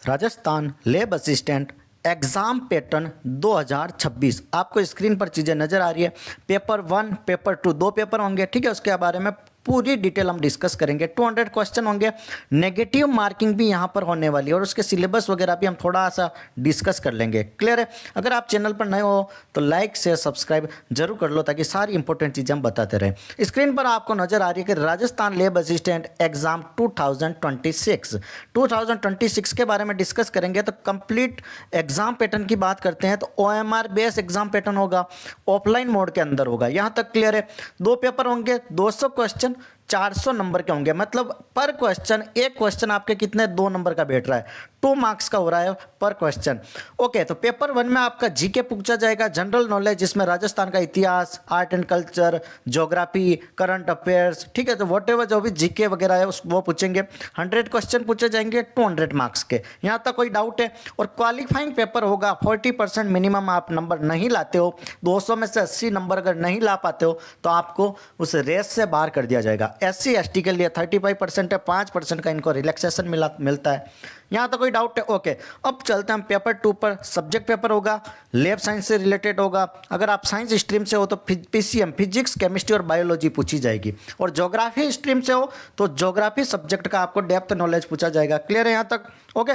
Rajasthan lab assistant exam pattern 2026 आपको screen पर चीज़ें नज़र आ रही है। पेपर 1 पेपर 2 दो पेपर होंगे, ठीक है। उसके बारे में पूरी डिटेल हम डिस्कस करेंगे। 200 क्वेश्चन होंगे, नेगेटिव मार्किंग भी यहाँ पर होने वाली है और उसके सिलेबस वगैरह भी हम थोड़ा सा डिस्कस कर लेंगे। क्लियर है? अगर आप चैनल पर नए हो तो लाइक शेयर सब्सक्राइब जरूर कर लो ताकि सारी इंपॉर्टेंट चीज़ें हम बताते रहें। स्क्रीन पर आपको नजर आ रही है कि राजस्थान लैब असिस्टेंट एग्जाम 2026 के बारे में डिस्कस करेंगे। तो कंप्लीट एग्जाम पैटर्न की बात करते हैं तो OMR बेस एग्जाम पैटर्न होगा, ऑफलाइन मोड के अंदर होगा। यहाँ तक क्लियर है? दो पेपर होंगे, 200 क्वेश्चन, 400 नंबर के होंगे। मतलब पर क्वेश्चन, एक क्वेश्चन आपके कितने 2 नंबर का बैठ रहा है, 2 मार्क्स का हो रहा है पर क्वेश्चन। ओके, तो पेपर 1 में आपका जीके पूछा जाएगा, जनरल नॉलेज, जिसमें राजस्थान का इतिहास, art and culture, geography, current affairs, ठीक है। तो वट एवर जो भी जीके वगैरह है वो पूछेंगे। 100 क्वेश्चन पूछे जाएंगे 200 मार्क्स के। यहाँ तक कोई डाउट है? और क्वालिफाइंग पेपर होगा, 40% मिनिमम आप नंबर नहीं लाते हो, 200 में से 80 नंबर अगर नहीं ला पाते हो तो आपको उस रेस से बाहर कर दिया जाएगा। SC ST के लिए 35% है, 5% का इनको रिलैक्सेशन मिलता है। यहाँ तो कोई डाउट है? ओके, अब चलते हैं हम पेपर 2 पर। सब्जेक्ट पेपर होगा, लैब साइंस से रिलेटेड होगा। अगर आप साइंस स्ट्रीम से हो तो PCM फिजिक्स केमिस्ट्री और बायोलॉजी पूछी जाएगी, और ज्योग्राफी स्ट्रीम से हो तो ज्योग्राफी सब्जेक्ट का आपको डेप्थ नॉलेज पूछा जाएगा। क्लियर है यहाँ तक? ओके,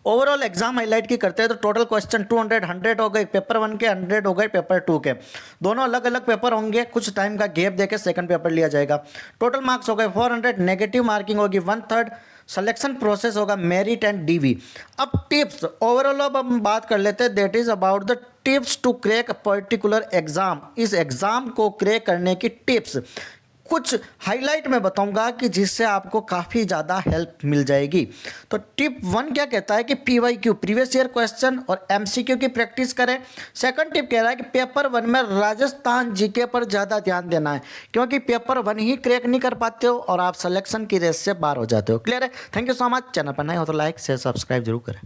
ओवरऑल एग्जाम हाईलाइट की करते हैं तो टोटल क्वेश्चन 200 100 हो गए पेपर 1 के, 100 हो गए पेपर 2 के। दोनों अलग अलग पेपर होंगे, कुछ टाइम का गैप देके सेकंड पेपर लिया जाएगा। टोटल मार्क्स हो गए 400, नेगेटिव मार्किंग होगी 1/3, सिलेक्शन प्रोसेस होगा मेरिट एंड DV। अब टिप्स ओवरऑल अब हम बात कर लेते हैं, that is about the tips to crack a particular exam. इस एग्जाम को क्रैक करने की टिप्स कुछ हाईलाइट में बताऊंगा कि जिससे आपको काफ़ी ज़्यादा हेल्प मिल जाएगी। तो टिप 1 क्या कहता है कि PYQ प्रीवियस ईयर क्वेश्चन और MCQ की प्रैक्टिस करें। सेकंड टिप कह रहा है कि पेपर 1 में राजस्थान जीके पर ज़्यादा ध्यान देना है, क्योंकि पेपर 1 ही क्रैक नहीं कर पाते हो और आप सिलेक्शन की रेस से बाहर हो जाते हो। क्लियर है? Thank you so much. Channel पर नए हो तो लाइक शेयर सब्सक्राइब जरूर करें।